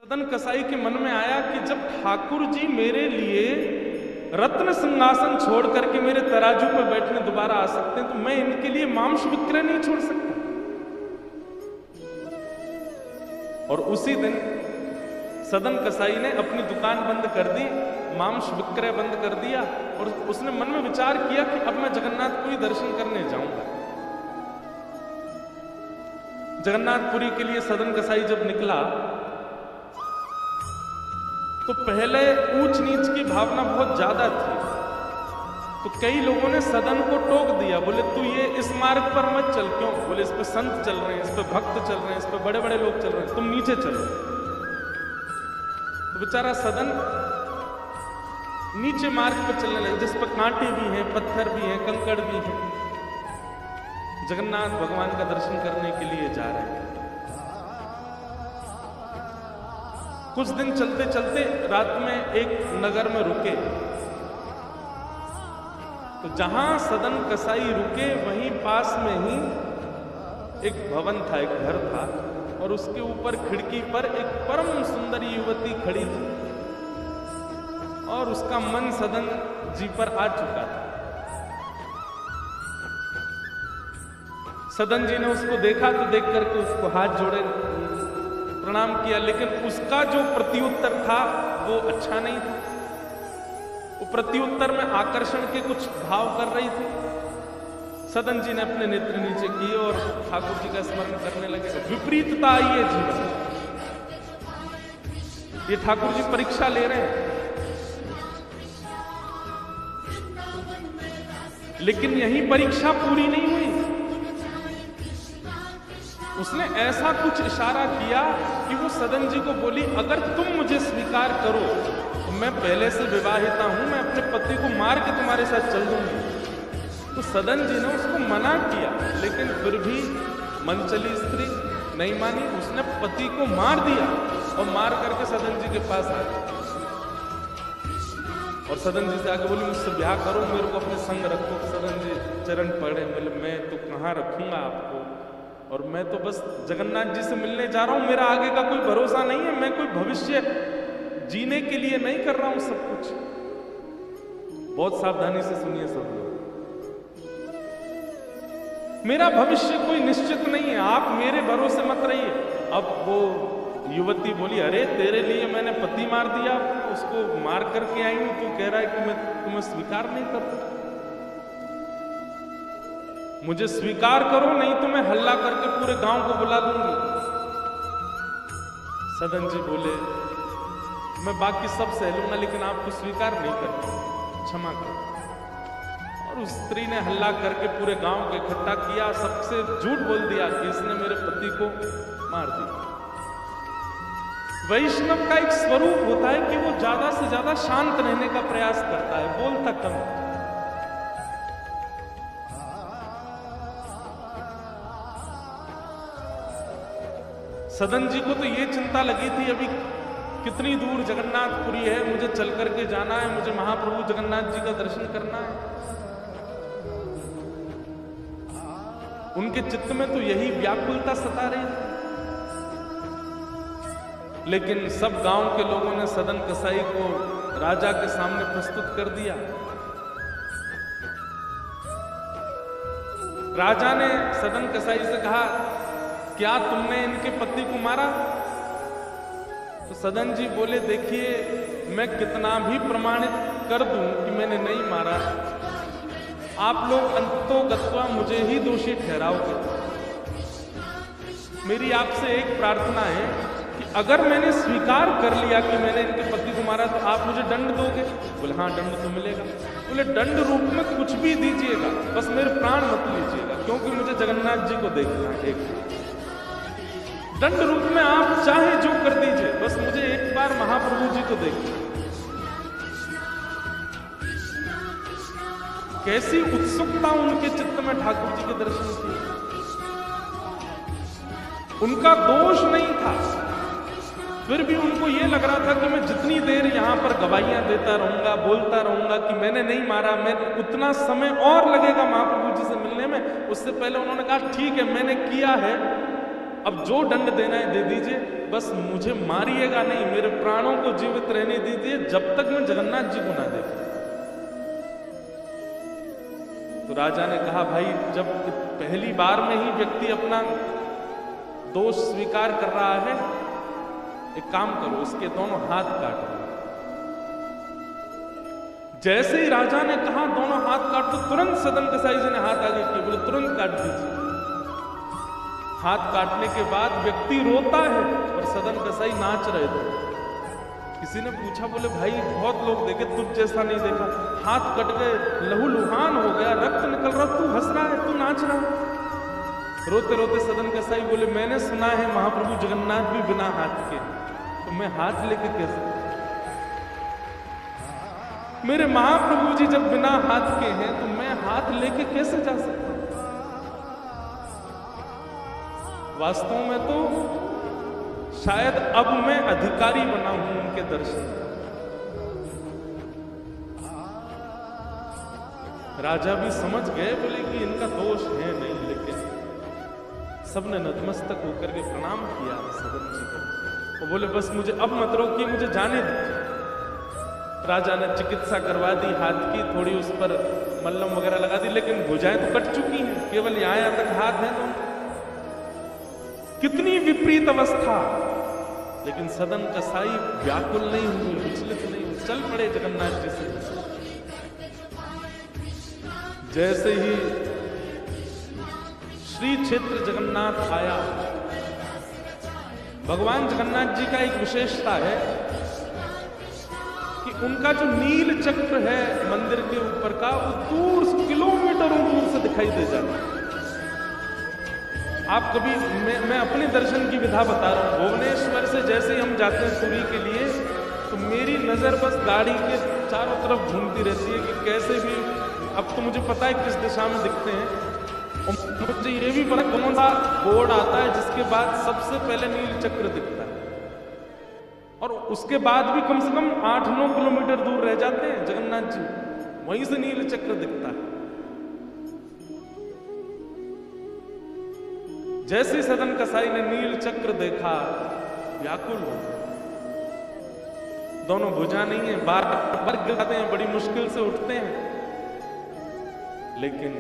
सदन कसाई के मन में आया कि जब ठाकुर जी मेरे लिए रत्न सिंहासन छोड़ करके मेरे तराजू पर बैठने दोबारा आ सकते हैं, तो मैं इनके लिए मांस विक्रय नहीं छोड़ सकता। और उसी दिन सदन कसाई ने अपनी दुकान बंद कर दी, मांस विक्रय बंद कर दिया, और उसने मन में विचार किया कि अब मैं जगन्नाथपुरी दर्शन करने जाऊंगा। जगन्नाथपुरी के लिए सदन कसाई जब निकला तो पहले ऊंच नीच की भावना बहुत ज्यादा थी, तो कई लोगों ने सदन को टोक दिया, बोले तू ये इस मार्ग पर मत चल। क्यों? बोले इस पे संत चल रहे हैं, इस पे भक्त चल रहे हैं, इस पे बड़े बड़े लोग चल रहे हैं, तुम नीचे चलो। तो बेचारा सदन नीचे मार्ग पर चलने लगे, जिस पर कांटे भी हैं, पत्थर भी हैं, कंकड़ भी हैं। जगन्नाथ भगवान का दर्शन करने के लिए जा रहे हैं। कुछ दिन चलते चलते रात में एक नगर में रुके, तो जहां सदन कसाई रुके वहीं पास में ही एक भवन था, एक घर था, और उसके ऊपर खिड़की पर एक परम सुंदर युवती खड़ी थी, और उसका मन सदन जी पर आ चुका था। सदन जी ने उसको देखा तो देख करके उसको हाथ जोड़े प्रणाम किया, लेकिन उसका जो प्रत्युत्तर था वो अच्छा नहीं था। वो प्रत्युत्तर में आकर्षण के कुछ भाव कर रही थी। सदन जी ने अपने नेत्र नीचे किए और ठाकुर जी का स्मरण करने लगे। विपरीतता आई है जीवन। ये ठाकुर जी परीक्षा ले रहे हैं, लेकिन यही परीक्षा पूरी नहीं हुई। उसने ऐसा कुछ इशारा किया कि वो सदन जी को बोली, अगर तुम मुझे स्वीकार करो तो मैं पहले से विवाहिता हूं, मैं अपने पति को मार के तुम्हारे साथ चल दूंगी। तो सदन जी ने उसको मना किया, लेकिन फिर भी मनचली स्त्री नहीं मानी। उसने पति को मार दिया और मार करके सदन जी के पास आ गई और सदन जी से आके बोली, मुझसे ब्याह करो, मेरे को अपने संग रखो। सदन जी चरण पड़े, बोले मैं तो कहाँ रखूंगा आपको, और मैं तो बस जगन्नाथ जी से मिलने जा रहा हूं, मेरा आगे का कोई भरोसा नहीं है, मैं कोई भविष्य जीने के लिए नहीं कर रहा हूं सब कुछ। बहुत सावधानी से सुनिए सब लोग, मेरा भविष्य कोई निश्चित नहीं है, आप मेरे भरोसे मत रहिए। अब वो युवती बोली, अरे तेरे लिए मैंने पति मार दिया, उसको मार करके आई हूं, तू कह रहा है कि मैं तुम्हें स्वीकार नहीं करता। मुझे स्वीकार करो, नहीं तो मैं हल्ला करके पूरे गांव को बुला दूंगी। सदन जी बोले, मैं बाकी सब सह लूंगा, लेकिन आपको स्वीकार नहीं करता, क्षमा करो। और उस स्त्री ने हल्ला करके पूरे गांव को इकट्ठा किया, सबसे झूठ बोल दिया कि इसने मेरे पति को मार दिया। वैष्णव का एक स्वरूप होता है कि वो ज्यादा से ज्यादा शांत रहने का प्रयास करता है, बोलता कम। सदन जी को तो ये चिंता लगी थी, अभी कितनी दूर जगन्नाथपुरी है, मुझे चल करके जाना है, मुझे महाप्रभु जगन्नाथ जी का दर्शन करना है। उनके चित्त में तो यही व्याकुलता सता रही थी। लेकिन सब गांव के लोगों ने सदन कसाई को राजा के सामने प्रस्तुत कर दिया। राजा ने सदन कसाई से कहा, क्या तुमने इनके पति को मारा? तो सदन जी बोले, देखिए मैं कितना भी प्रमाणित कर दूं कि मैंने नहीं मारा, आप लोग अंततोगत्वा मुझे ही दोषी ठहराओगे। मेरी आपसे एक प्रार्थना है कि अगर मैंने स्वीकार कर लिया कि मैंने इनके पति को मारा, तो आप मुझे दंड दोगे? बोले हाँ, दंड तो मिलेगा। बोले दंड रूप में कुछ भी दीजिएगा, बस मेरे प्राण मत लीजिएगा, क्योंकि मुझे जगन्नाथ जी को देखना है। एक दंड रूप में आप चाहे जो कर दीजिए, बस मुझे एक बार महाप्रभु जी को देखिए। कैसी उत्सुकता उनके चित्त में ठाकुर जी के दर्शन की। उनका दोष नहीं था, फिर भी उनको यह लग रहा था कि मैं जितनी देर यहां पर गवाहियां देता रहूंगा, बोलता रहूंगा कि मैंने नहीं मारा, मैं उतना समय और लगेगा महाप्रभु जी से मिलने में। उससे पहले उन्होंने कहा, ठीक है मैंने किया है, अब जो दंड देना है दे दीजिए, बस मुझे मारिएगा नहीं, मेरे प्राणों को जीवित रहने दीजिए जब तक मैं जगन्नाथ जी को ना देखूं। तो राजा ने कहा, भाई जब पहली बार में ही व्यक्ति अपना दोष स्वीकार कर रहा है, एक काम करो, इसके दोनों हाथ काट दो। जैसे ही राजा ने कहा दोनों हाथ काट, तो तुरंत सदन कसाई जी ने हाथ आगे किए, बोले तुरंत काट दीजिए। हाथ काटने के बाद व्यक्ति रोता है और सदन कसाई नाच रहे थे। किसी ने पूछा, बोले भाई बहुत लोग देखे, तुझ जैसा नहीं देखा, हाथ कट गए, लहूलुहान हो गया, रक्त निकल रहा, तू हंस रहा है, तू नाच रहा है। रोते रोते सदन कसाई बोले, मैंने सुना है महाप्रभु जगन्नाथ भी बिना हाथ के, तो मैं हाथ लेके कैसे? मेरे महाप्रभु जी जब बिना हाथ के हैं तो मैं हाथ लेके कैसे जा सकता हूं? वास्तव में तो शायद अब मैं अधिकारी बना हूं उनके दर्शन। राजा भी समझ गए, बोले कि इनका दोष है नहीं, लेकिन सबने नतमस्तक होकर के प्रणाम किया सदन जी को। वो बोले बस मुझे अब मत रोकिए, मुझे जाने दीजिए। राजा ने चिकित्सा करवा दी हाथ की, थोड़ी उस पर मल्लम वगैरह लगा दी, लेकिन भुजाएं तो कट चुकी हैं, केवल यहां तक हाथ है। तो कितनी विपरीत अवस्था, लेकिन सदन कसाई व्याकुल नहीं हुए, विचलित नहीं हुए, चल पड़े जगन्नाथ जी से। जैसे ही श्री क्षेत्र जगन्नाथ आया, भगवान जगन्नाथ जी का एक विशेषता है कि उनका जो नील चक्र है मंदिर के ऊपर का, वो दूर किलोमीटरों दूर से दिखाई दे जाता है। आप कभी, मैं अपने दर्शन की विधा बता रहा हूं। भुवनेश्वर से जैसे ही हम जाते हैं पुरी के लिए, तो मेरी नजर बस गाड़ी के चारों तरफ घूमती रहती है कि कैसे भी, अब तो मुझे पता है किस दिशा में दिखते हैं, और मुझे ये भी पता कौन सा बोर्ड आता है जिसके बाद सबसे पहले नील चक्र दिखता है, और उसके बाद भी कम से कम 8-9 किलोमीटर दूर रह जाते हैं जगन्नाथ जी, वहीं से नील चक्र दिखता है। जैसे सदन कसाई ने नील चक्र देखा, व्याकुल हो, दोनों भुजा नहीं है, बार बार गिराते हैं, बड़ी मुश्किल से उठते हैं। लेकिन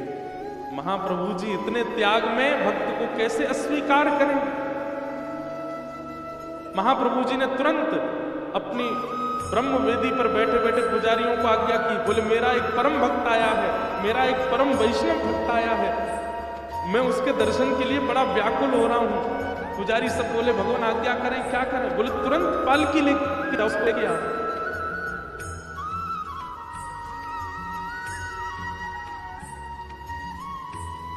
महाप्रभु जी इतने त्याग में भक्त को कैसे अस्वीकार करें? महाप्रभु जी ने तुरंत अपनी ब्रह्म वेदी पर बैठे बैठे पुजारियों को आज्ञा की, बोले मेरा एक परम भक्त आया है, मेरा एक परम वैष्णव भक्त आया है, मैं उसके दर्शन के लिए बड़ा व्याकुल हो रहा हूं। पुजारी सब बोले भगवान आज्ञा करें, क्या करें? बोले तुरंत पालकी लेके उसको लेके आओ।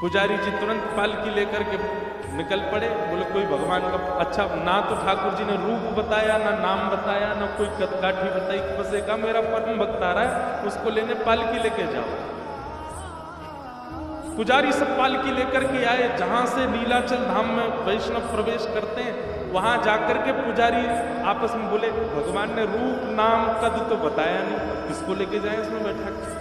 पुजारी जी तुरंत पालकी लेकर के निकल पड़े। बोले कोई भगवान का अच्छा, ना तो ठाकुर जी ने रूप बताया, ना नाम बताया, ना कोई काठी बताई, बस एक मेरा परम भक्त आ रहा है, उसको लेने पालकी लेके जाओ। पुजारी सब पालकी लेकर के आए, जहां से नीलाचल धाम में वैष्णव प्रवेश करते हैं, वहां जाकर के पुजारी आपस में बोले भगवान ने रूप नाम कद तो बताया नहीं, किसको लेके जाए इसमें बैठा के?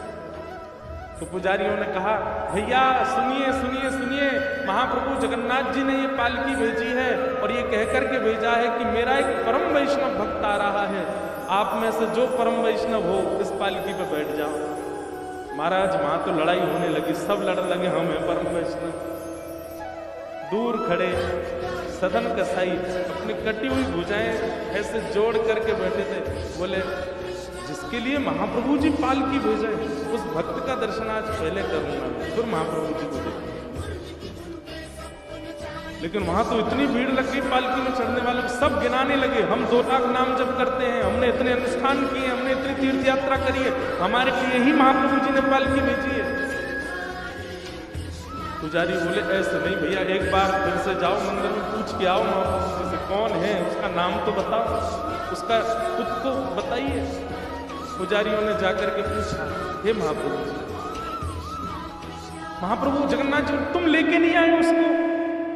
तो पुजारियों ने कहा भैया सुनिए सुनिए सुनिए, महाप्रभु जगन्नाथ जी ने ये पालकी भेजी है और ये कहकर के भेजा है कि मेरा एक परम वैष्णव भक्त आ रहा है, आप में से जो परम वैष्णव हो इस पालकी पे बैठ जाओ। महाराज वहां तो लड़ाई होने लगी, सब लड़ने लगे, हम हैं परम वैष्णव। दूर खड़े सदन कसाई अपनी कटी हुई भुजाएं ऐसे जोड़ करके बैठे थे, बोले जिसके लिए महाप्रभु जी पालकी भेजे उस भक्त का दर्शन आज पहले करूंगा, फिर महाप्रभु जी को देखूंगा। लेकिन वहां तो इतनी भीड़ लग गई पालकी में चढ़ने वालों की, सब गिनाने लगे, हम 2 लाख नाम जप करते हैं, हमने इतने अनुष्ठान किए, हमने इतनी तीर्थ यात्रा करी है, हमारे लिए ही महाप्रभु जी ने पालकी भेजी है। पुजारी बोले ऐसे नहीं भैया, एक बार फिर से जाओ मंदिर में, पूछ के आओ महाप्रभु जी से कौन है, उसका नाम तो बताओ, उसका खुद तो बताइए। पुजारियों ने जाकर के पूछा, हे महाप्रभु जी, महाप्रभु जगन्नाथ जी तुम लेके नहीं आए उसको?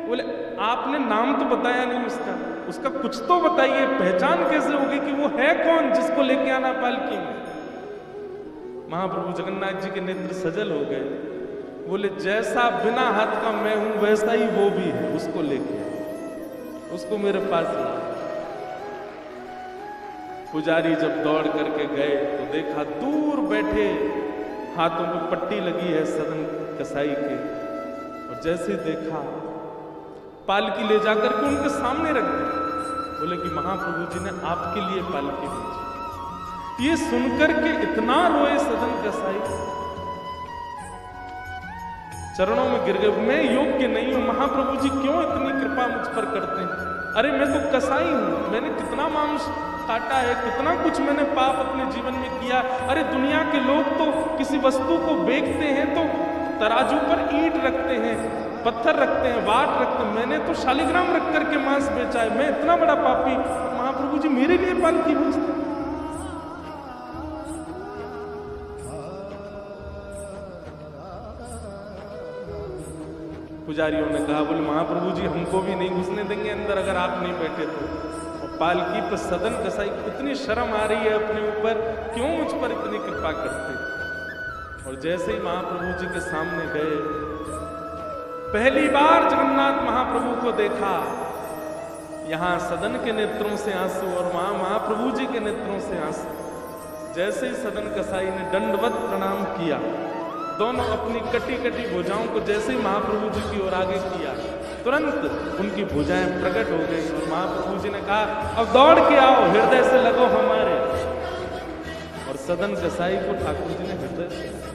बोले आपने नाम तो बताया नहीं उसका, उसका कुछ तो बताइए, पहचान कैसे होगी कि वो है कौन जिसको लेके आना पालकी में? महाप्रभु जगन्नाथ जी के नेत्र सजल हो गए, बोले जैसा बिना हाथ का मैं हूं वैसा ही वो भी है, उसको लेके आए। उसको मेरे पास ला। पुजारी जब दौड़ करके गए तो देखा दूर बैठे हाथों में पट्टी लगी है सदन कसाई के, और जैसे देखा पालकी ले जाकर के उनके सामने रख दी। बोले कि महाप्रभु जी ने आपके लिए पालकी भेजी। ये सुनकर के इतना रोए सदन कसाई, चरणों में गिर गए। मैं योग्य नहीं हूं महाप्रभु जी, क्यों इतनी कृपा मुझ पर करते हैं? अरे मैं तो कसाई हूं, मैंने कितना मांस काटा है, कितना कुछ मैंने पाप अपने जीवन में किया। अरे दुनिया के लोग तो किसी वस्तु को बेचते हैं तो तराजू पर ईंट रखते हैं, पत्थर रखते हैं, वाट रखते हैं, मैंने तो शालिग्राम रख करके मांस बेचा है। मैं इतना बड़ा पापी, महाप्रभु जी मेरे लिए पालकी भेजते। पुजारियों ने कहा, बोले महाप्रभु जी हमको भी नहीं घुसने देंगे अंदर अगर आप नहीं बैठे तो। और पालकी पर सदन कसाई, इतनी शर्म आ रही है अपने ऊपर, क्यों मुझ पर इतनी कृपा करते? और जैसे ही महाप्रभु जी के सामने गए, पहली बार जगन्नाथ महाप्रभु को देखा। यहां सदन के नेत्रों से आंसू और वहां महाप्रभु जी के नेत्रों से आंसू। जैसे ही सदन कसाई ने दंडवत प्रणाम किया, दोनों अपनी कटी कटी भुजाओं को जैसे ही महाप्रभु जी की ओर आगे किया, तुरंत उनकी भुजाएं प्रकट हो गई। और महाप्रभु जी ने कहा, अब दौड़ के आओ, हृदय से लगो हमारे। और सदन कसाई को ठाकुर जी ने हृदय से